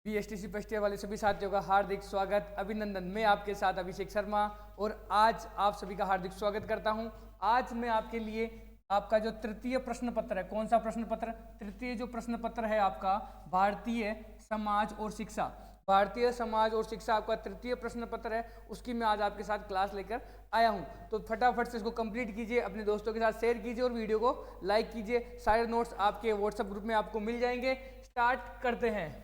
BSTC first year वाले सभी साथियों का हार्दिक स्वागत, अभिनंदन। मैं आपके साथ अभिषेक शर्मा और आज आप सभी का हार्दिक स्वागत करता हूं। आज मैं आपके लिए आपका जो तृतीय प्रश्न पत्र है, कौन सा प्रश्न पत्र? तृतीय जो प्रश्न पत्र है आपका भारतीय समाज और शिक्षा। भारतीय समाज और शिक्षा आपका तृतीय प्रश्न पत्र है, उसकी मैं आज आपके साथ क्लास लेकर आया हूं। तो फटाफट से इसको कंप्लीट कीजिए, अपने दोस्तों के साथ शेयर कीजिए और वीडियो को लाइक कीजिए। सारे नोट्स आपके व्हाट्सएप ग्रुप में आपको मिल जाएंगे। स्टार्ट करते हैं।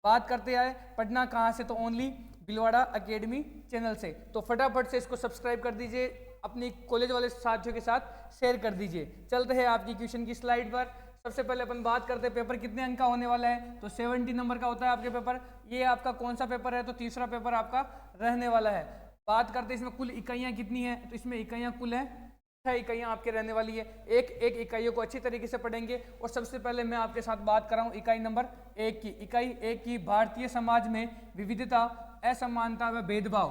बात करते हैं पढ़ना कहाँ से, तो ओनली भिलवाड़ा एकेडमी चैनल से। तो फटाफट से इसको सब्सक्राइब कर दीजिए, अपनी कॉलेज वाले साथियों के साथ शेयर कर दीजिए। चलते हैं आपकी क्वेश्चन की स्लाइड पर। सबसे पहले अपन बात करते हैं पेपर कितने अंक का होने वाला है। तो 70 नंबर का होता है आपके पेपर। ये आपका कौन सा पेपर है? तो तीसरा पेपर आपका रहने वाला है। बात करते हैं इसमें कुल इकाइयाँ कितनी है, तो इसमें इकाइयाँ कुल है 6 इकाइयाँ आपके रहने वाली है। एक एक इकाइयों को अच्छी तरीके से पढ़ेंगे। और सबसे पहले मैं आपके साथ बात कर रहा हूँ इकाई नंबर 1 की। इकाई 1 की, भारतीय समाज में विविधता, असमानता व भेदभाव।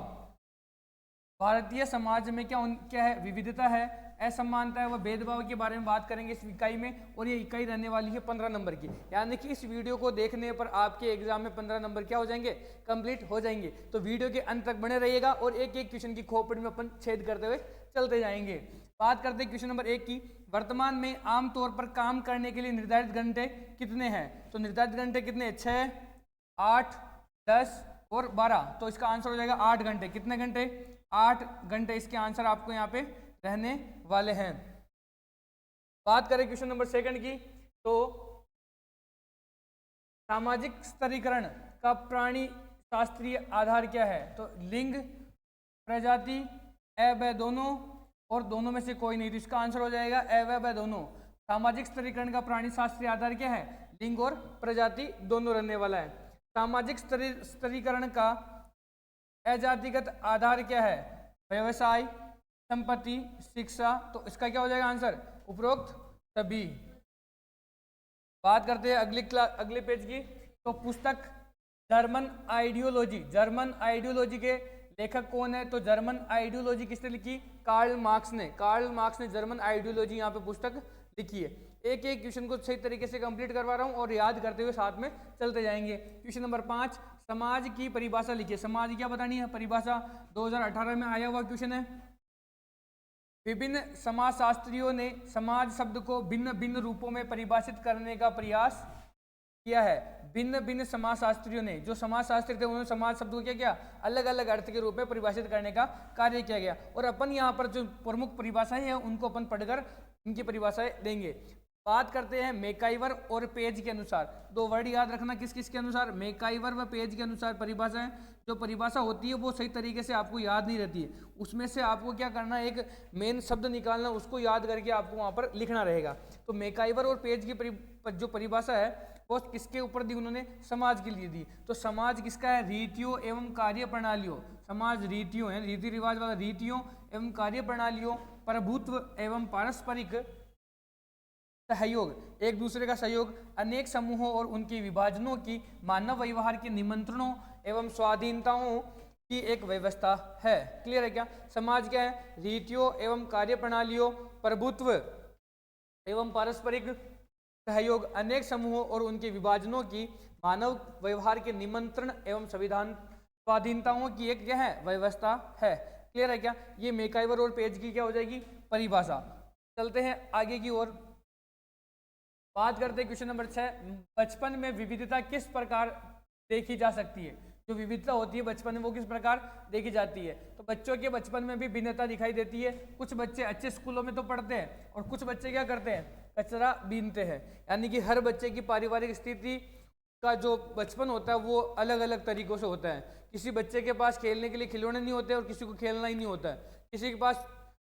भारतीय समाज में क्या है? विविधता है, असमानता है व भेदभाव के बारे में बात करेंगे इस इकाई में। और ये इकाई रहने वाली है 15 नंबर की। यानी कि इस वीडियो को देखने पर आपके एग्जाम में 15 नंबर क्या हो जाएंगे? कंप्लीट हो जाएंगे। तो वीडियो के अंत तक बने रहिएगा और एक एक क्वेश्चन की खोपड़ी में अपन छेद करते हुए चलते जाएंगे। बात करते हैं क्वेश्चन नंबर 1 की। वर्तमान में आमतौर पर काम करने के लिए निर्धारित घंटे कितने हैं? तो निर्धारित घंटे कितने? 6, 8, 10 और 12। तो इसका आंसर हो जाएगा 8 घंटे। कितने घंटे? 8 घंटे इसके आंसर आपको यहाँ पे रहने वाले हैं। बात करें क्वेश्चन नंबर 2 की, तो सामाजिक स्तरीकरण का प्राणी शास्त्रीय आधार क्या है? तो लिंग, प्रजाति, अ व दोनों और दोनों में से कोई नहीं। तो इसका आंसर हो जाएगा अ व दोनों। सामाजिक स्तरीकरण का प्राणी शास्त्रीय आधार क्या है? लिंग और प्रजाति दोनों रहने वाला है। सामाजिक स्तरीकरण का अजातिगत आधार क्या है? व्यवसाय, संपत्ति, शिक्षा। तो इसका क्या हो जाएगा आंसर? उपरोक्त सभी। बात करते हैं अगले पेज की। तो पुस्तक जर्मन आइडियोलॉजी। जर्मन आइडियोलॉजी के लेखक कौन है? तो जर्मन आइडियोलॉजी किसने लिखी? कार्ल मार्क्स ने। कार्ल मार्क्स ने जर्मन आइडियोलॉजी यहाँ पे पुस्तक लिखी है। एक एक क्वेश्चन को सही तरीके से कंप्लीट करवा रहा हूँ और याद करते हुए साथ में चलते जाएंगे। क्वेश्चन नंबर 5, समाज की परिभाषा लिखिए। समाज क्या बतानी है? परिभाषा 2018 में आया हुआ क्वेश्चन है। विभिन्न समाजशास्त्रियों ने समाज शब्द को भिन्न भिन्न रूपों में परिभाषित करने का प्रयास किया है। भिन्न भिन्न समाजशास्त्रियों ने, जो समाजशास्त्री थे, उन्होंने समाज शब्द को क्या किया? अलग अलग अर्थ के रूप में परिभाषित करने का कार्य किया गया। और अपन यहाँ पर जो प्रमुख परिभाषाएं हैं उनको अपन पढ़कर इनकी परिभाषाएं देंगे। बात करते हैं मैकाइवर और पेज के अनुसार। 2 वर्ड याद रखना किस किस के अनुसार? मैकाइवर व पेज के अनुसार परिभाषाएं। जो परिभाषा होती है वो सही तरीके से आपको याद नहीं रहती है, उसमें से आपको क्या करना है? एक मेन शब्द निकालना, उसको याद करके आपको वहाँ पर लिखना रहेगा। तो मैकाइवर और पेज की जो परिभाषा है वो किसके ऊपर दी? उन्होंने समाज के लिए दी। तो समाज किसका है? रीतियों एवं कार्य प्रणालियों। समाज रीतियों है, रीति रिवाज वाला रीतियों एवं कार्य प्रणालियों, प्रभुत्व एवं पारस्परिक सहयोग, एक दूसरे का सहयोग, अनेक समूहों और उनके विभाजनों की, मानव व्यवहार के निमंत्रणों एवं स्वाधीनताओं की एक व्यवस्था है। क्लियर है क्या? समाज क्या है? रीतियों एवं कार्य प्रणालियों, प्रभुत्व एवं पारस्परिक सहयोग, अनेक समूहों और उनके विभाजनों की, मानव व्यवहार के निमंत्रण एवं संविधान स्वाधीनताओं की एक क्या है? व्यवस्था है। क्लियर है क्या? ये मैकाइवर और पेज की क्या हो जाएगी? परिभाषा। चलते हैं आगे की ओर। बात करते हैं क्वेश्चन नंबर 6, बचपन में विविधता किस प्रकार देखी जा सकती है? जो विविधता होती है बचपन में वो किस प्रकार देखी जाती है? तो बच्चों के बचपन में भी भिन्नता दिखाई देती है। कुछ बच्चे अच्छे स्कूलों में तो पढ़ते हैं और कुछ बच्चे क्या करते हैं? कचरा बीनते हैं। यानी कि हर बच्चे की पारिवारिक स्थिति का जो बचपन होता है वो अलग अलग तरीकों से होता है। किसी बच्चे के पास खेलने के लिए खिलौने नहीं होते और किसी को खेलना ही नहीं होता है। किसी के पास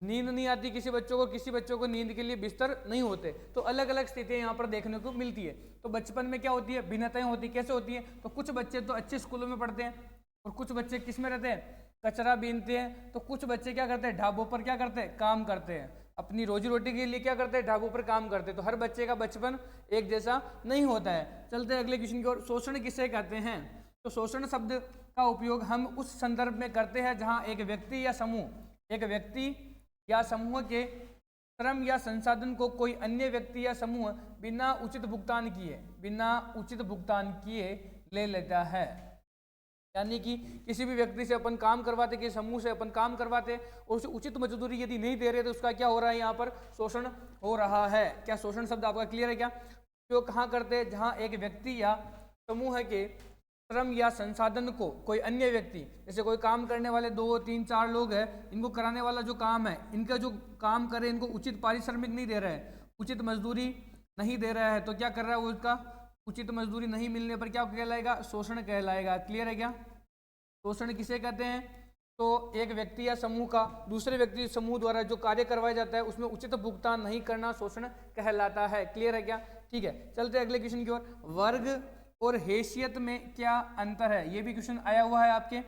नींद नहीं आती किसी बच्चों को नींद के लिए बिस्तर नहीं होते। तो अलग अलग स्थितियां यहाँ पर देखने को मिलती है। तो बचपन में क्या होती है? भिन्नताएं होती है। कैसे होती है? तो कुछ बच्चे तो अच्छे स्कूलों में पढ़ते हैं और कुछ बच्चे किस में रहते हैं? कचरा बीनते हैं। तो कुछ बच्चे क्या करते हैं? ढाबों पर क्या करते हैं? काम करते हैं। अपनी रोजी रोटी के लिए क्या करते हैं? ढाबों पर काम करते हैं। तो हर बच्चे का बचपन एक जैसा नहीं होता है। चलते हैं अगले क्वेश्चन की ओर। शोषण किसे कहते हैं? तो शोषण शब्द का उपयोग हम उस संदर्भ में करते हैं जहाँ एक व्यक्ति या समूह के श्रम या संसाधन को कोई अन्य व्यक्ति या समूह बिना उचित भुगतान किए ले लेता है। यानी कि किसी भी व्यक्ति से अपन काम करवाते, किसी समूह से अपन काम करवाते और उसे उचित मजदूरी यदि नहीं दे रहे तो उसका क्या हो रहा है, यहाँ पर शोषण हो रहा है। क्या शोषण शब्द आपका क्लियर है क्या? जो कहाँ करते हैं, जहाँ एक व्यक्ति या समूह के श्रम या संसाधन को कोई अन्य व्यक्ति, जैसे कोई काम करने वाले 2, 3, 4 लोग हैं, इनको कराने वाला जो काम है, इनका जो काम करे इनको उचित पारिश्रमिक नहीं दे रहा है, उचित मजदूरी नहीं दे रहा है, तो क्या कर रहा है वो, उसका उचित मजदूरी नहीं मिलने पर क्या कहलाएगा, शोषण कहलाएगा। क्लियर है क्या? शोषण किसे कहते हैं? तो एक व्यक्ति या समूह का दूसरे व्यक्ति समूह द्वारा जो कार्य करवाया जाता है उसमें उचित भुगतान नहीं करना शोषण कहलाता है। क्लियर है क्या? ठीक है, चलते अगले क्वेश्चन की ओर। वर्ग और हैसियत में क्या अंतर है? ये भी क्वेश्चन आया हुआ है आपके।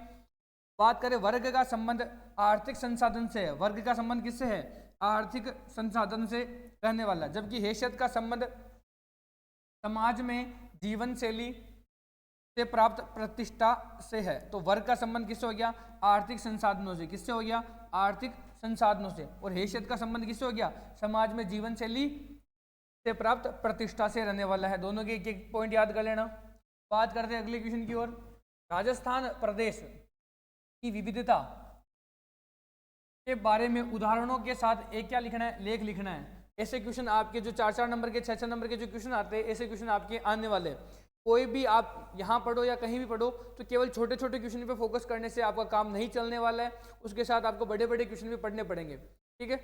बात करें, वर्ग का संबंध आर्थिक संसाधन से है। वर्ग का संबंध किससे है? आर्थिक संसाधन से रहने वाला। जबकि हैसियत का संबंध समाज में जीवन शैली से प्राप्त प्रतिष्ठा से है। तो वर्ग का संबंध किससे हो गया? आर्थिक संसाधनों से। किससे हो गया? आर्थिक संसाधनों से। और हैसियत का संबंध किससे हो गया? समाज में जीवन शैली से प्राप्त प्रतिष्ठा से रहने वाला है। दोनों के एक एक पॉइंट याद कर लेना। बात करते हैं अगले क्वेश्चन की ओर। राजस्थान प्रदेश की विविधता के बारे में उदाहरणों के साथ एक क्या लिखना है? लेख लिखना है। ऐसे क्वेश्चन आपके जो 4-4 नंबर के 6-6 नंबर के जो क्वेश्चन आते हैं, ऐसे क्वेश्चन आपके आने वाले। कोई भी आप यहाँ पढ़ो या कहीं भी पढ़ो तो केवल छोटे छोटे क्वेश्चन पे फोकस करने से आपका काम नहीं चलने वाला है, उसके साथ आपको बड़े बड़े क्वेश्चन भी पढ़ने पड़ेंगे। ठीक है,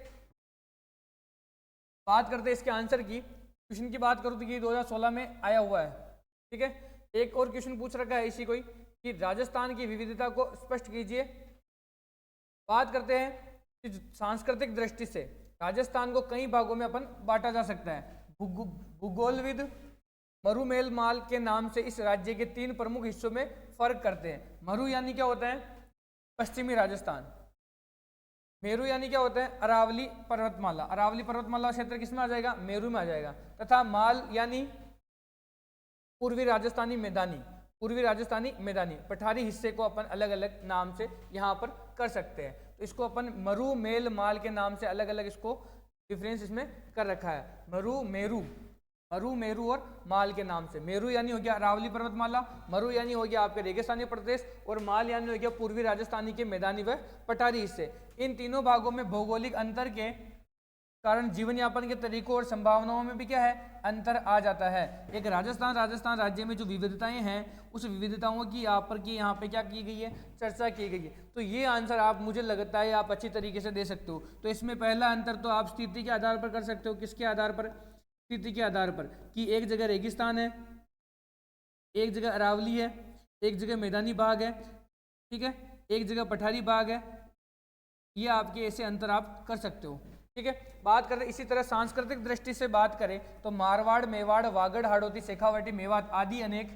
बात करते हैं इसके आंसर की। क्वेश्चन की बात करूँ तो ये 2016 में आया हुआ है। ठीक है, एक और क्वेश्चन पूछ रखा है इसी कोई कि राजस्थान की विविधता को स्पष्ट कीजिए। बात करते हैं कि सांस्कृतिक दृष्टि से राजस्थान को कई भागों में अपन बांटा जा सकता है। भूगोलविद मरुमेल माल के नाम से इस राज्य के 3 प्रमुख हिस्सों में फर्क करते हैं। मरु यानी क्या होता है? पश्चिमी राजस्थान। मेरू यानी क्या होता है? अरावली पर्वतमाला। अरावली पर्वतमाला क्षेत्र किसमें आ जाएगा? मेरू में आ जाएगा। तथा माल यानी पूर्वी राजस्थानी मैदानी। पूर्वी राजस्थानी मैदानी पठारी हिस्से को अपन अलग अलग नाम से यहाँ पर कर सकते हैं। तो इसको अपन मरु मेल माल के नाम से अलग अलग इसको डिफरेंस इसमें कर रखा है। मरु मेरू और माल के नाम से। मेरू यानी हो गया अरावली पर्वतमाला, मरु यानी हो गया आपके रेगिस्तानी प्रदेश, और माल यानी हो गया पूर्वी राजस्थानी के मैदानी व पठारी हिस्से। इन तीनों भागों में भौगोलिक अंतर के कारण जीवन यापन के तरीकों और संभावनाओं में भी क्या है? अंतर आ जाता है। एक राजस्थान राज्य में जो विविधताएं हैं उस विविधताओं की यहाँ पे क्या की गई है? चर्चा की गई है। तो ये आंसर आप, मुझे लगता है आप अच्छी तरीके से दे सकते हो। तो इसमें पहला अंतर तो आप स्थिति के आधार पर कर सकते हो। किसके आधार पर? स्थिति के आधार पर, कि एक जगह रेगिस्तान है, एक जगह अरावली है, एक जगह मैदानी भाग है, ठीक है, एक जगह पठारी भाग है। ये आपके ऐसे अंतर आप कर सकते हो। ठीक है, बात करें इसी तरह सांस्कृतिक दृष्टि से बात करें तो मारवाड़, मेवाड़, वागड़, हाड़ौती, शेखावाटी, मेवात आदि अनेक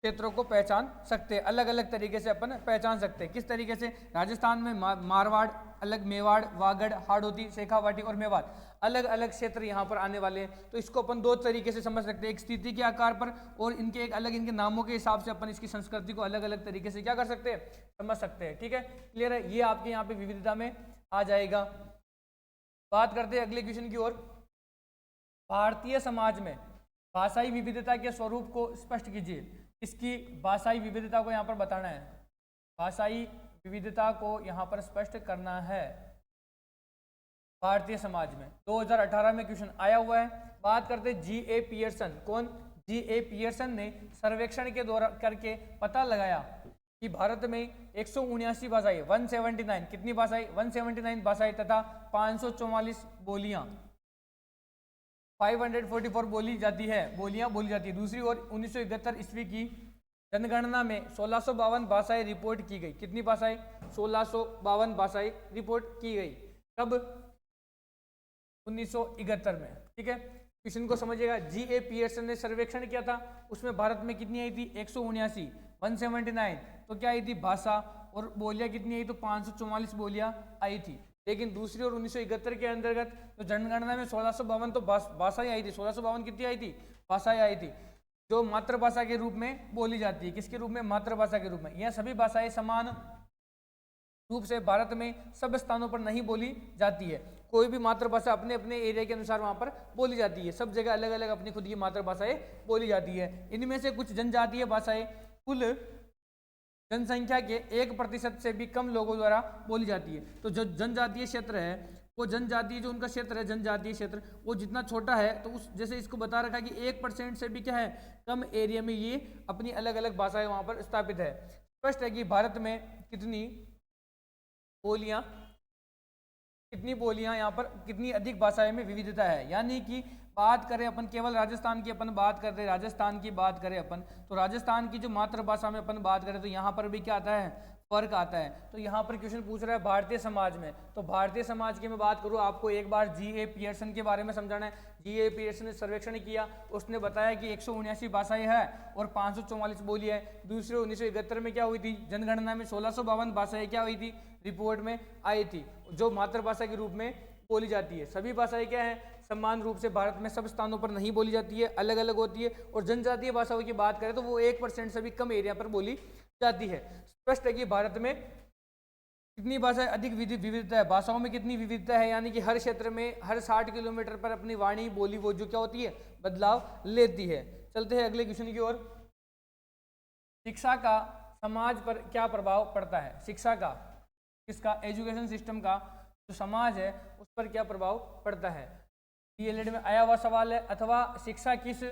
क्षेत्रों को पहचान सकते हैं। अलग अलग तरीके से अपन पहचान सकते हैं। किस तरीके से? राजस्थान में मारवाड़ अलग, मेवाड़, वागड़, हाड़ौती, शेखावाटी और मेवात अलग अलग क्षेत्र यहाँ पर आने वाले हैं। तो इसको अपन 2 तरीके से समझ सकते हैं, एक स्थिति के आकार पर और इनके एक अलग इनके नामों के हिसाब से अपन इसकी संस्कृति को अलग अलग तरीके से क्या कर सकते हैं? समझ सकते हैं। ठीक है, क्लियर है? ये आपके यहाँ पे विविधता में आ जाएगा। बात करते हैं अगले क्वेश्चन की ओर। भारतीय समाज में भाषाई विविधता के स्वरूप को स्पष्ट कीजिए। इसकी भाषाई विविधता को यहाँ पर बताना है। भाषाई विविधता को यहाँ पर स्पष्ट करना है भारतीय समाज में। 2018 में क्वेश्चन आया हुआ है। बात करते हैं G.A. पियर्सन। कौन? G.A. पियर्सन ने सर्वेक्षण के द्वारा करके पता लगाया कि भारत में 179 भाषाएं, 179 कितनी भाषाएं? 179 भाषाएं तथा 544 बोलियां, 544 बोलियां बोली जाती है। दूसरी ओर 1971 ईस्वी की जनगणना में 1652 भाषाएं रिपोर्ट की गई। कितनी भाषाएं? 1652 भाषाएं रिपोर्ट की गई। कब? 1971 में। ठीक है, क्वेश्चन को समझिएगा। G.A. पियर्सन ने सर्वेक्षण किया था, उसमें भारत में कितनी आई थी? 179, 179 तो क्या आई थी? भाषा। और बोलियां कितनी आई? तो 544 बोलियां आई थी। लेकिन दूसरी ओर 1971 के अंतर्गत तो जनगणना में 1652 तो भाषाएं आई थी। 1652 कितनी आई थी? भाषाएं आई थी, जो मातृभाषा के रूप में बोली जाती है। किसके रूप में? मातृभाषा के रूप में। यह सभी भाषाएं समान रूप से भारत में सब स्थानों पर नहीं बोली जाती है। कोई भी मातृभाषा अपने अपने एरिया के अनुसार वहाँ पर बोली जाती है। सब जगह अलग अलग अपनी खुद की मातृभाषाएं बोली जाती है। इनमें से कुछ जनजातीय भाषाएं कुल जनसंख्या के 1% से भी कम लोगों द्वारा बोली जाती है। तो जो जनजातीय क्षेत्र है, वो जनजातीय जो उनका क्षेत्र है, जनजातीय क्षेत्र वो जितना छोटा है, तो उस जैसे इसको बता रखा है कि 1% से भी क्या है, कम एरिया में ये अपनी अलग अलग भाषाएं वहाँ पर स्थापित है। स्पष्ट है कि भारत में कितनी बोलियां यहाँ पर कितनी अधिक भाषाएं में विविधता है। यानी कि बात करें अपन केवल राजस्थान की, अपन बात करते हैं राजस्थान की बात करें अपन, तो राजस्थान की जो मातृभाषा में अपन बात करें तो यहाँ पर भी क्या आता है, फर्क आता है। तो यहाँ पर क्वेश्चन पूछ रहा है भारतीय समाज में, तो भारतीय समाज की मैं बात करूँ, आपको एक बार G.A. पियर्सन के बारे में समझाना है। G.A. पियर्सन ने सर्वेक्षण किया, उसने बताया कि 179 भाषाएं हैं और 544 बोली है। दूसरे 1971 में क्या हुई थी, जनगणना में 1652 भाषाएं क्या हुई थी, रिपोर्ट में आई थी, जो मातृभाषा के रूप में बोली जाती है। सभी भाषाएं क्या है, समान रूप से भारत में सब स्थानों पर नहीं बोली जाती है, अलग अलग होती है। और जनजातीय भाषाओं की बात करें तो वो 1% से भी कम एरिया पर बोली जाती है। स्पष्ट है कि भारत में कितनी भाषाएं अधिक विविधता है, भाषाओं में कितनी विविधता है, यानी कि हर क्षेत्र में हर 60 किलोमीटर पर अपनी वाणी बोली वो जो क्या होती है, बदलाव लेती है। चलते हैं अगले क्वेश्चन की ओर। शिक्षा का समाज पर क्या प्रभाव पड़ता है? शिक्षा का, किसका, एजुकेशन सिस्टम का जो समाज है उस पर क्या प्रभाव पड़ता है? डीएलएड में आया हुआ सवाल है। अथवा शिक्षा किस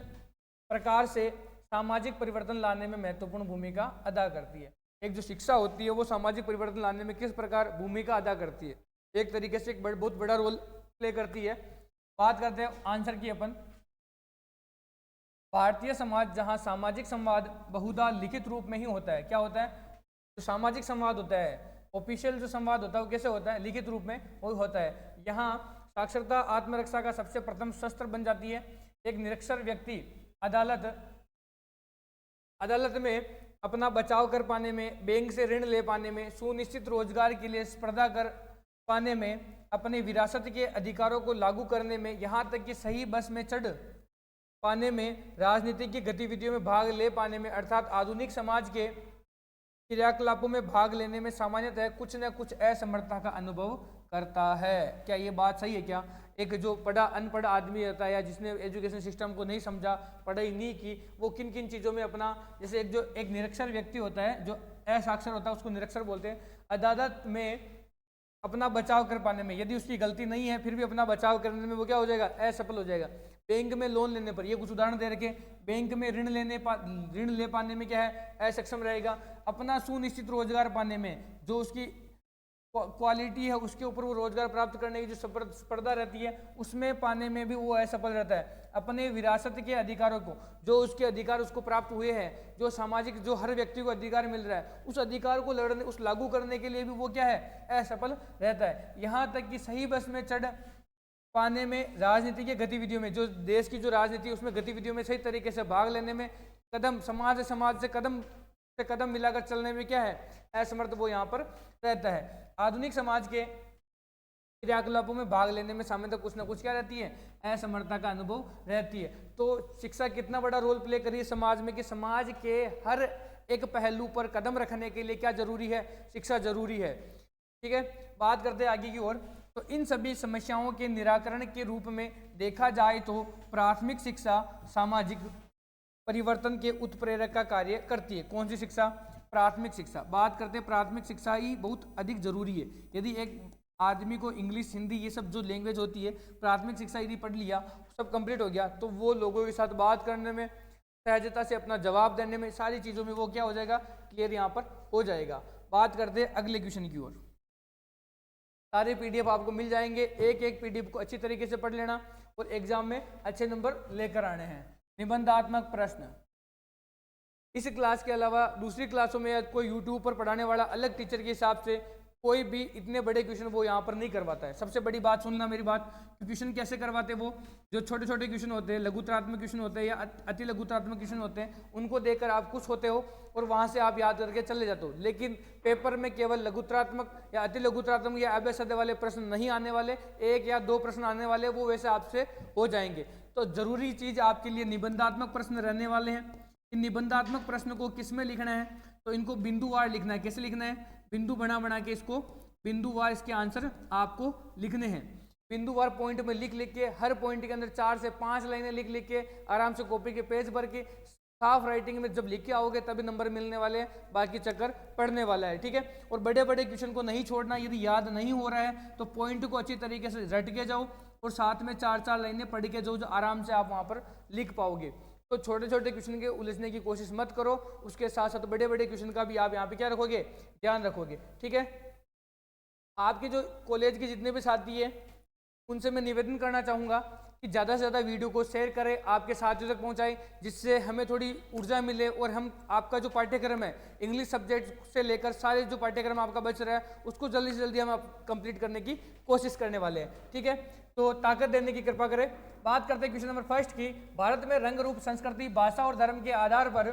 प्रकार से सामाजिक परिवर्तन लाने में महत्वपूर्ण भूमिका अदा करती है? एक जो शिक्षा होती है वो सामाजिक परिवर्तन लाने में किस प्रकार भूमिका अदा करती है? एक तरीके से एक बहुत बड़ा रोल प्ले करती है। बात करते हैं आंसर की अपन। भारतीय समाज जहां सामाजिक संवाद बहुधा लिखित रूप में ही होता है। क्या होता है? जो सामाजिक संवाद होता है, ऑफिशियल जो संवाद होता है वो कैसे होता है, लिखित रूप में वो होता है। यहाँ साक्षरता आत्मरक्षा का सबसे प्रथम शस्त्र बन जाती है। एक निरक्षर व्यक्ति अदालत में अपना बचाव कर पाने में, बैंक से ऋण ले पाने में, सुनिश्चित रोजगार के लिए स्पर्धा कर पाने में, अपने विरासत के अधिकारों को लागू करने में, यहाँ तक कि सही बस में चढ़ पाने में, राजनीतिक की गतिविधियों में भाग ले पाने में, अर्थात आधुनिक समाज के क्रियाकलापों में भाग लेने में सामान्यतः कुछ न कुछ असमर्थता का अनुभव करता है। क्या ये बात सही है? क्या एक जो पढ़ा अनपढ़ आदमी रहता है या जिसने एजुकेशन सिस्टम को नहीं समझा, पढ़ाई नहीं की, वो किन किन चीज़ों में अपना, जैसे एक निरक्षर व्यक्ति होता है, जो असाक्षर होता है उसको निरक्षर बोलते हैं, अदालत में अपना बचाव कर पाने में, यदि उसकी गलती नहीं है फिर भी अपना बचाव करने में वो क्या हो जाएगा, असफल हो जाएगा। बैंक में लोन लेने पर, ये कुछ उदाहरण दे रखे, बैंक में ऋण ले पाने में क्या है, असक्षम रहेगा। अपना सुनिश्चित रोजगार पाने में, जो उसकी क्वालिटी है उसके ऊपर वो रोजगार प्राप्त करने की जो स्पर्धा रहती है उसमें पाने में भी वो असफल रहता है। अपने विरासत के अधिकारों को, जो उसके अधिकार उसको प्राप्त हुए हैं, जो सामाजिक, जो हर व्यक्ति को अधिकार मिल रहा है, उस अधिकार को लागू करने के लिए भी वो क्या है, असफल रहता है। यहाँ तक कि सही बस में चढ़ पाने में, राजनीति की गतिविधियों में, जो देश की जो राजनीति उसमें गतिविधियों में सही तरीके से भाग लेने में, समाज से कदम मिलाकर चलने में क्या है, असमर्थ वो यहाँ पर रहता है। आधुनिक समाज के क्रियाकलापों में भाग लेने में सामान्यतः कुछ ना कुछ क्या रहती है, असमर्थता का अनुभव रहती है। तो शिक्षा कितना बड़ा रोल प्ले करी है समाज में, कि समाज के हर एक पहलू पर कदम रखने के लिए क्या जरूरी है, शिक्षा जरूरी है। ठीक है, बात करते हैं आगे की ओर। तो इन सभी समस्याओं के निराकरण के रूप में देखा जाए तो प्राथमिक शिक्षा सामाजिक परिवर्तन के उत्प्रेरक का कार्य करती है। कौन सी शिक्षा? प्राथमिक शिक्षा। बात करते हैं, प्राथमिक शिक्षा ही बहुत अधिक जरूरी है। यदि एक आदमी को इंग्लिश, हिंदी, ये सब जो लैंग्वेज होती है, प्राथमिक शिक्षा यदि पढ़ लिया, सब कंप्लीट हो गया, तो वो लोगों के साथ बात करने में, सहजता से अपना जवाब देने में, सारी चीज़ों में वो क्या हो जाएगा, क्लियर यहाँ पर हो जाएगा। बात करते हैं अगले क्वेश्चन की ओर। सारे पीडीएफ आपको मिल जाएंगे, एक पीडीएफ को अच्छी तरीके से पढ़ लेना और एग्जाम में अच्छे नंबर लेकर आने हैं। निबंधात्मक प्रश्न, इस क्लास के अलावा दूसरी क्लासों में कोई यूट्यूब पर पढ़ाने वाला अलग टीचर के हिसाब से कोई भी इतने बड़े क्वेश्चन वो यहाँ पर नहीं करवाता है। सबसे बड़ी बात सुनना मेरी बात, क्वेश्चन कैसे करवाते हैं, वो जो छोटे छोटे क्वेश्चन होते हैं, लघुत्रात्मक क्वेश्चन होते हैं या अति लघुत्रात्मक क्वेश्चन होते हैं, उनको देखकर आप खुश होते हो और वहाँ से आप याद करके चले जाते हो। लेकिन पेपर में केवल लघुत्रात्मक या अति लघुत्रात्मक या अभ्यास वाले प्रश्न नहीं आने वाले, 1 या 2 प्रश्न आने वाले, वो वैसे आपसे हो जाएंगे। तो जरूरी चीज़ आपके लिए निबंधात्मक प्रश्न रहने वाले हैं। इन निबंधात्मक प्रश्न को किस में लिखना है, तो इनको बिंदुवार लिखना है। कैसे लिखना है? बिंदु बना बना के इसको बिंदुवार इसके आंसर आपको लिखने हैं। बिंदुवार पॉइंट में लिख लिख के हर पॉइंट के अंदर 4 से 5 लाइनें लिख लिख के आराम से कॉपी के पेज भर के साफ राइटिंग में जब लिख के आओगे तभी नंबर मिलने वाले हैं, बाकी चक्कर पढ़ने वाला है, ठीक है। और बड़े बड़े क्वेश्चन को नहीं छोड़ना, यदि याद नहीं हो रहा है तो पॉइंट को अच्छी तरीके से रट के जाओ और साथ में 4-4 लाइनें पढ़ के जाओ, जो आराम से आप वहाँ पर लिख पाओगे। तो छोटे छोटे क्वेश्चन के उलझने की कोशिश मत करो, उसके साथ साथ बड़े बड़े क्वेश्चन का भी आप यहाँ पे क्या रखोगे, ध्यान रखोगे, ठीक है। आपके जो कॉलेज के जितने भी साथी हैं उनसे मैं निवेदन करना चाहूँगा कि ज़्यादा से ज़्यादा वीडियो को शेयर करें, आपके साथियों तक पहुँचाएं, जिससे हमें थोड़ी ऊर्जा मिले और हम आपका जो पाठ्यक्रम है इंग्लिश सब्जेक्ट से लेकर सारे जो पाठ्यक्रम आपका बच रहा है उसको जल्दी से जल्दी हम कंप्लीट करने की कोशिश करने वाले हैं, ठीक है। तो ताकत देने की कृपा करें। बात करते हैं क्वेश्चन नंबर फर्स्ट की। भारत में रंग रूप संस्कृति भाषा और धर्म के आधार पर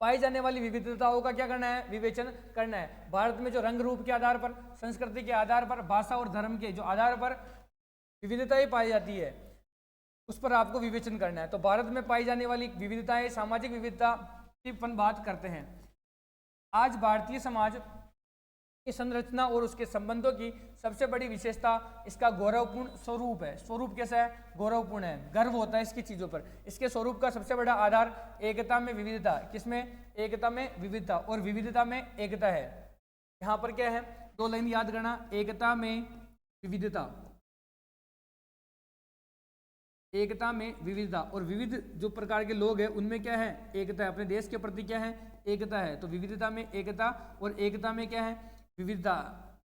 पाई जाने वाली विविधताओं का क्या करना है, विवेचन करना है। भारत में जो रंग रूप के आधार पर, संस्कृति के आधार पर, भाषा और धर्म के जो आधार पर विविधताएं पाई जाती है उस पर आपको विवेचन करना है। तो भारत में पाई जाने वाली विविधताएं, सामाजिक विविधता की अपन बात करते हैं। आज भारतीय समाज की संरचना और उसके संबंधों की सबसे बड़ी विशेषता इसका गौरवपूर्ण स्वरूप है। स्वरूप कैसा है, गौरवपूर्ण है, गर्व होता है इसकी चीज़ों पर। इसके स्वरूप का सबसे बड़ा आधार एकता में विविधता, किसमें, एकता में विविधता, और विविधता में एकता है। यहाँ पर क्या है, 2 लाइन याद करना, एकता में विविधता, एकता में विविधता, और विविध जो प्रकार के लोग हैं उनमें क्या है, एकता है, अपने देश के प्रति क्या है, एकता है। तो विविधता में एकता और एकता में क्या है, विविधता।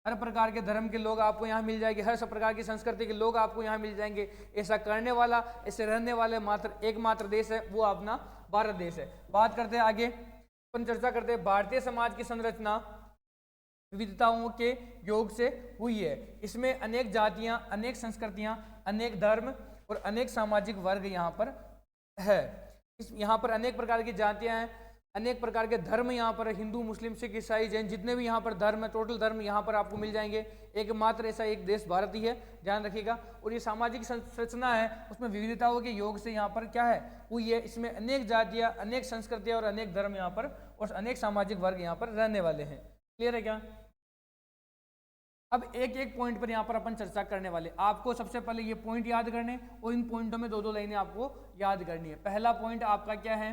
हर प्रकार के धर्म के लोग आपको यहाँ मिल जाएंगे, हर सब प्रकार की संस्कृति के लोग आपको यहाँ मिल जाएंगे। ऐसा करने वाला, ऐसे रहने वाले मात्र एकमात्र देश है, वो अपना भारत देश है। बात करते हैं आगे, अपन चर्चा करते हैं भारतीय समाज की संरचना विविधताओं के योग से हुई है। इसमें अनेक जातियाँ, अनेक संस्कृतियाँ, अनेक धर्म और अनेक सामाजिक वर्ग यहाँ पर है। यहाँ पर अनेक प्रकार की जातियाँ हैं, अनेक प्रकार के धर्म यहाँ पर, हिंदू, मुस्लिम, सिख, ईसाई, जैन, जितने भी यहाँ पर धर्म है, टोटल धर्म यहाँ पर आपको मिल जाएंगे। एकमात्र ऐसा एक देश भारत ही है, ध्यान रखिएगा। और ये सामाजिक संरचना है उसमें विविधताओं के योग से यहाँ पर क्या है, हुई है। इसमें अनेक जातियाँ, अनेक संस्कृतियाँ और अनेक धर्म यहाँ पर और अनेक सामाजिक वर्ग यहाँ पर रहने वाले हैं। क्लियर है क्या? अब एक एक पॉइंट पर यहाँ पर अपन चर्चा करने वाले। आपको सबसे पहले ये पॉइंट याद करने और इन पॉइंटों में 2-2 लाइनें आपको याद करनी है। पहला पॉइंट आपका क्या है,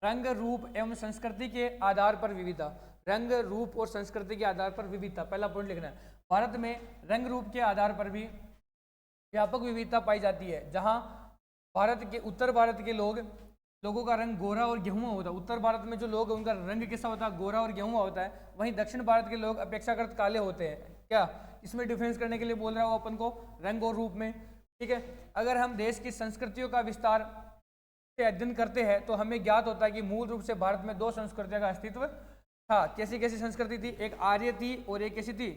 रंग रूप एवं संस्कृति के आधार पर विविधता। रंग रूप और संस्कृति के आधार पर विविधता, पहला पॉइंट लिखना है। भारत में रंग रूप के आधार पर भी व्यापक विविधता पाई जाती है। जहाँ भारत के उत्तर भारत के लोगों का रंग गोरा और गेहुआ होता है। उत्तर भारत में जो लोग उनका रंग कैसा होता है, गोरा और गेहुआ होता है। वहीं दक्षिण भारत के लोग अपेक्षाकृत काले होते हैं। क्या इसमें डिफरेंस करने के लिए बोल रहा हूँ अपन को, रंग और रूप में, ठीक है। अगर हम देश की संस्कृतियों का विस्तार से अध्ययन करते हैं तो हमें ज्ञात होता है कि मूल रूप से भारत में 2 संस्कृतियों का अस्तित्व था। कैसी कैसी संस्कृति थी, एक आर्य थी और एक कैसी थी,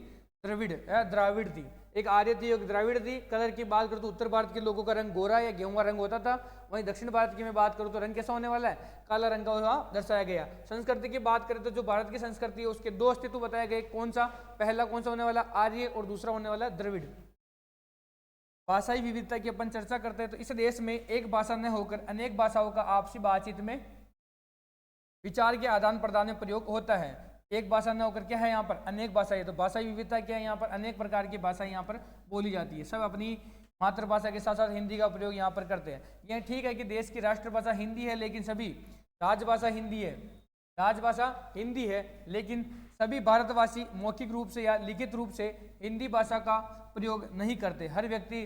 द्राविड़ थी। एक आर्य थी, एक द्राविड़ थी। कलर की बात करूँ तो उत्तर भारत के लोगों का रंग गोरा या गेहुआ रंग होता था। वहीं दक्षिण भारत की मैं बात करूँ तो रंग कैसा होने वाला है, काला रंग का वहाँ दर्शाया गया। संस्कृति की बात करें तो जो भारत की संस्कृति है उसके 2 अस्तित्व बताए गए। कौन सा, पहला कौन सा होने वाला, आर्य, और दूसरा होने वाला द्रविड़। भाषाई विविधता की अपन चर्चा करते हैं तो इस देश में एक भाषा न होकर अनेक भाषाओं का आपसी बातचीत में विचार के आदान प्रदान में प्रयोग होता है। एक भाषा न होकर क्या है यहाँ पर, अनेक भाषाएं। तो भाषाई विविधता क्या है, यहाँ पर अनेक प्रकार की भाषाएं यहाँ पर बोली जाती है। सब अपनी मातृभाषा के साथ साथ हिंदी का प्रयोग यहाँ पर करते हैं। यह ठीक है कि देश की राष्ट्रभाषा हिंदी है, लेकिन सभी राजभाषा हिंदी है, राजभाषा हिंदी है, लेकिन सभी भारतवासी मौखिक रूप से या लिखित रूप से हिंदी भाषा का प्रयोग नहीं करते। हर व्यक्ति,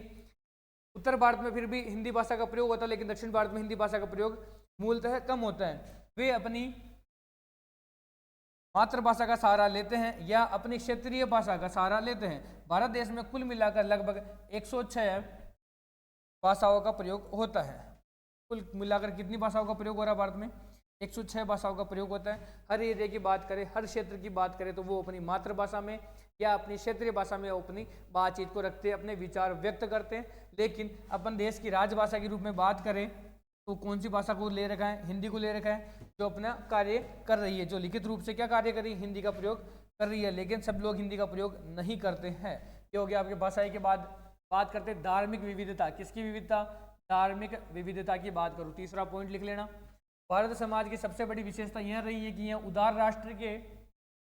उत्तर भारत में फिर भी हिंदी भाषा का प्रयोग होता है, लेकिन दक्षिण भारत में हिंदी भाषा का प्रयोग मूलतः कम होता है। वे अपनी मातृभाषा का सहारा लेते हैं या अपनी क्षेत्रीय भाषा का सहारा लेते हैं। भारत देश में कुल मिलाकर लगभग 106 भाषाओं का प्रयोग होता है। कुल मिलाकर कितनी भाषाओं का प्रयोग हो रहा है भारत में, 106 भाषाओं का प्रयोग होता है। हर एरिया की बात करें, हर क्षेत्र की बात करें तो वो अपनी मातृभाषा में या अपनी क्षेत्रीय भाषा में अपनी बातचीत को रखते हैं, अपने विचार व्यक्त करते हैं। लेकिन अपन देश की राजभाषा के रूप में बात करें तो कौन सी भाषा को ले रखा है, हिंदी को ले रखा है, जो अपना कार्य कर रही है, जो लिखित रूप से क्या कार्य कर रही है, हिंदी का प्रयोग कर रही है। लेकिन सब लोग हिंदी का प्रयोग नहीं करते हैं। ये हो गया आपके भाषाई के बाद। बात करते हैं धार्मिक विविधता। किसकी विविधता, धार्मिक विविधता की बात करूँ, तीसरा पॉइंट लिख लेना। भारत समाज की सबसे बड़ी विशेषता यह रही है कि यह उदार राष्ट्र के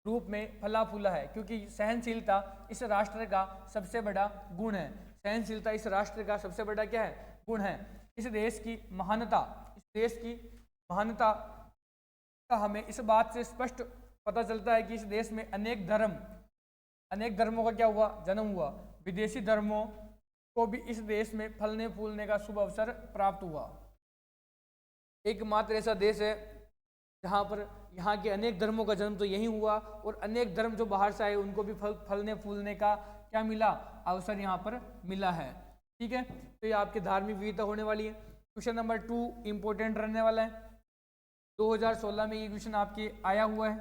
रूप में फला फूला है, क्योंकि सहनशीलता इस राष्ट्र का सबसे बड़ा गुण है। सहनशीलता इस राष्ट्र का सबसे बड़ा क्या है? गुण है। इस देश की महानता का हमें इस बात से स्पष्ट पता चलता है कि इस देश में अनेक धर्मों का क्या हुआ? जन्म हुआ। विदेशी धर्मों को भी इस देश में फलने फूलने का शुभ अवसर प्राप्त हुआ। एकमात्र ऐसा देश है जहाँ पर यहाँ के अनेक धर्मों का जन्म तो यही हुआ, और अनेक धर्म जो बाहर से आए उनको भी फलने फूलने का क्या मिला? अवसर यहाँ पर मिला है। ठीक है, तो ये आपकी धार्मिक विविधता होने वाली है। क्वेश्चन नंबर 2 इंपॉर्टेंट रहने वाला है। 2016 में ये क्वेश्चन आपके आया हुआ है।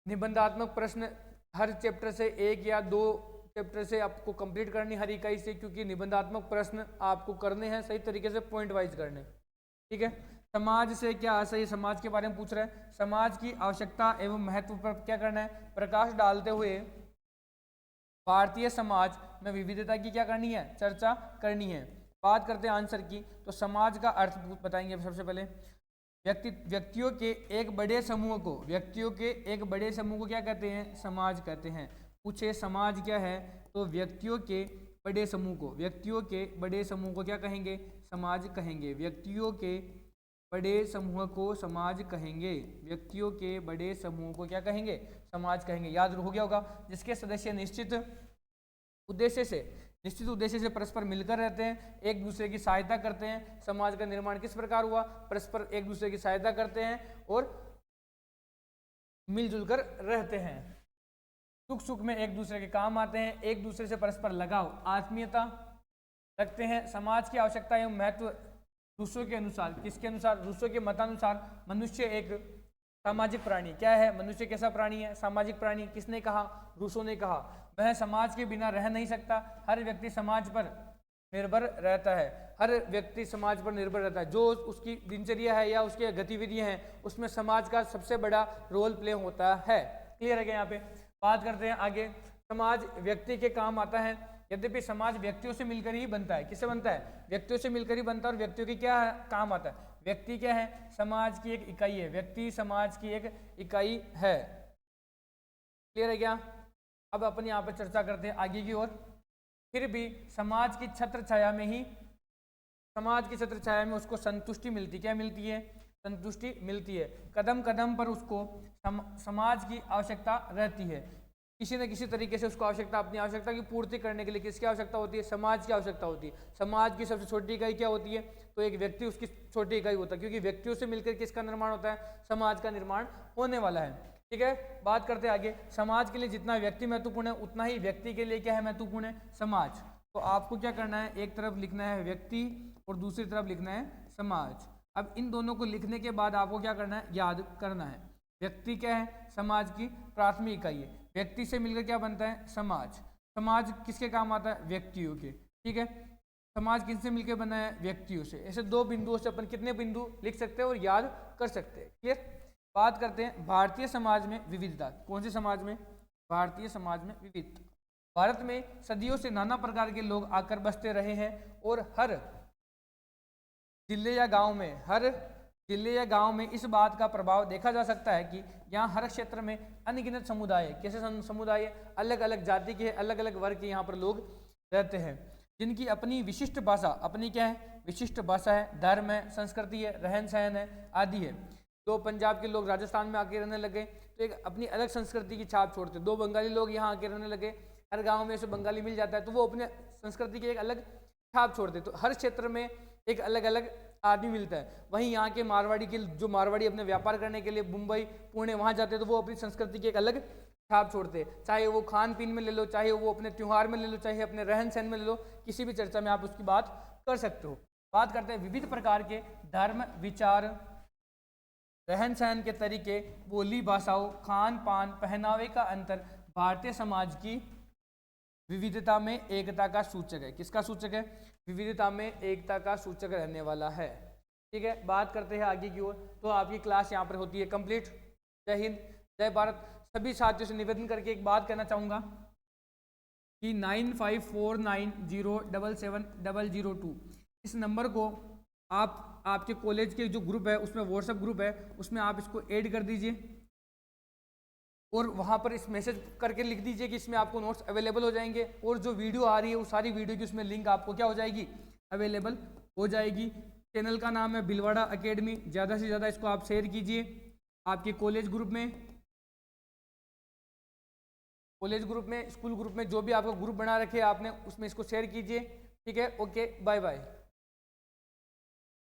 निबंधात्मक प्रश्न हर चैप्टर से 1 या 2 चैप्टर से आपको कंप्लीट करनी, हर इकाई से, क्योंकि निबंधात्मक प्रश्न आपको करने हैं सही तरीके से, पॉइंट वाइज करने। ठीक है, समाज से क्या आशय? ये समाज के बारे में पूछ रहे हैं। समाज की आवश्यकता एवं महत्व पर क्या करना है? प्रकाश डालते हुए भारतीय समाज में विविधता की क्या करनी है? चर्चा करनी है। बात करते हैं आंसर की, तो समाज का अर्थ बताएंगे सबसे पहले। व्यक्तियों के एक बड़े समूह को क्या कहते हैं? समाज कहते हैं। पूछे समाज क्या है, तो व्यक्तियों के बड़े समूह को क्या कहेंगे? समाज कहेंगे। व्यक्तियों के बड़े समूह को समाज कहेंगे। व्यक्तियों के बड़े समूह को क्या कहेंगे? समाज कहेंगे। याद हो गया होगा, जिसके सदस्य निश्चित उद्देश्य से परस्पर मिलकर रहते हैं, एक दूसरे की सहायता करते हैं। समाज का निर्माण किस प्रकार हुआ? परस्पर एक दूसरे की सहायता करते हैं और मिलजुल कर रहते हैं। सुख सुख में एक दूसरे के काम आते हैं, एक दूसरे से परस्पर लगाव आत्मीयता रखते हैं। समाज की आवश्यकता एवं महत्व रूसो के अनुसार, किसके अनुसार? रूसो के मतानुसार मनुष्य एक सामाजिक प्राणी। क्या है? मनुष्य कैसा प्राणी है? सामाजिक प्राणी। किसने कहा? रूसो ने कहा। वह समाज के बिना रह नहीं सकता। हर व्यक्ति समाज पर निर्भर रहता है। जो उसकी दिनचर्या है या उसकी गतिविधियां हैं, उसमें समाज का सबसे बड़ा रोल प्ले होता है। क्लियर है क्या? यहाँ पे बात करते हैं आगे। समाज व्यक्ति के काम आता है, यद्यपि समाज व्यक्तियों से मिलकर ही बनता है। किससे बनता है? व्यक्तियों से मिलकर ही बनता है। और व्यक्तियों की क्या काम आता है? व्यक्ति क्या है? समाज की एक इकाई है। व्यक्ति समाज की एक इकाई है। क्लियर है क्या? अब अपन यहाँ पर चर्चा करते हैं आगे की ओर। फिर भी समाज की छत्र छाया में उसको संतुष्टि मिलती। क्या मिलती है? संतुष्टि मिलती है। कदम कदम पर उसको समाज की आवश्यकता रहती है। किसी न किसी तरीके से उसको आवश्यकता, अपनी आवश्यकता की पूर्ति करने के लिए किसकी आवश्यकता होती है? समाज की आवश्यकता होती है। समाज की सबसे छोटी इकाई क्या होती है? तो एक व्यक्ति उसकी छोटी इकाई होता है, क्योंकि व्यक्तियों से मिलकर किसका निर्माण होता है? समाज का निर्माण होने वाला है। ठीक है, बात करते हैं आगे। समाज के लिए जितना व्यक्ति महत्वपूर्ण है, उतना ही व्यक्ति के लिए क्या है? महत्वपूर्ण है समाज। तो आपको क्या करना है? एक तरफ लिखना है व्यक्ति और दूसरी तरफ लिखना है समाज। अब इन दोनों को लिखने के बाद आपको क्या करना है? याद करना है। व्यक्ति क्या है? समाज की प्राथमिक इकाई है। व्यक्ति से मिलकर क्या बनता है? समाज। समाज किसके काम आता है? व्यक्तियों के। ठीक है, समाज किससे मिलकर बना है? व्यक्तियों से। ऐसे दो बिंदुओं से अपन कितने बिंदु लिख सकते हैं और याद कर सकते हैं। क्लियर? बात करते हैं भारतीय समाज में विविधता। कौन से समाज में? भारतीय समाज में विविधता। भारत में सदियों से नाना प्रकार के लोग आकर बसते रहे हैं, और हर जिले या गांव में इस बात का प्रभाव देखा जा सकता है कि यहाँ हर क्षेत्र में अनगिनत समुदाय, कैसे समुदाय? अलग अलग जाति के, अलग अलग वर्ग के यहाँ पर लोग रहते हैं, जिनकी अपनी विशिष्ट भाषा, अपनी क्या है? विशिष्ट भाषा है, धर्म है, संस्कृति है, रहन सहन है, आदि है। दो पंजाब के लोग राजस्थान में आके रहने लगे तो एक अपनी अलग संस्कृति की छाप छोड़ते। दो बंगाली लोग यहाँ आके रहने लगे, हर गांव में से बंगाली मिल जाता है, तो वो अपने संस्कृति की एक अलग छाप छोड़ते। तो हर क्षेत्र में एक अलग अलग आदमी मिलता है। वहीं यहाँ के मारवाड़ी अपने व्यापार करने के लिए मुंबई, पुणे वहाँ जाते हैं, तो वो अपनी संस्कृति की एक अलग छाप छोड़ते हैं। चाहे वो खान पीन में ले लो, चाहे वो अपने त्यौहार में ले लो, चाहे अपने रहन सहन में ले लो, किसी भी चर्चा में आप उसकी बात कर सकते हो। बात करते हैं विविध प्रकार के धर्म, विचार, रहन सहन के तरीके, बोली, भाषाओं, खान पान, पहनावे का अंतर भारतीय समाज की विविधता में एकता का सूचक है। किसका सूचक है? विविधता में एकता का सूचक रहने वाला है। ठीक है, बात करते हैं आगे की ओर। तो आपकी क्लास यहाँ पर होती है कंप्लीट। जय हिंद, जय भारत। सभी साथियों से निवेदन करके एक बात कहना चाहूँगा कि 9549077002 इस नंबर को आपके कॉलेज के जो ग्रुप है उसमें, व्हाट्सएप ग्रुप है, उसमें आप इसको ऐड कर दीजिए। और वहाँ पर इस मैसेज करके लिख दीजिए कि इसमें आपको नोट्स अवेलेबल हो जाएंगे, और जो वीडियो आ रही है वो सारी वीडियो की उसमें लिंक आपको क्या हो जाएगी, अवेलेबल हो जाएगी। चैनल का नाम है भिलवाड़ा एकेडमी। ज़्यादा से ज़्यादा इसको आप शेयर कीजिए आपके कॉलेज ग्रुप में, स्कूल ग्रुप में, जो भी आपका ग्रुप बना रखे आपने उसमें इसको शेयर कीजिए। ठीक है, ओके, बाय बाय।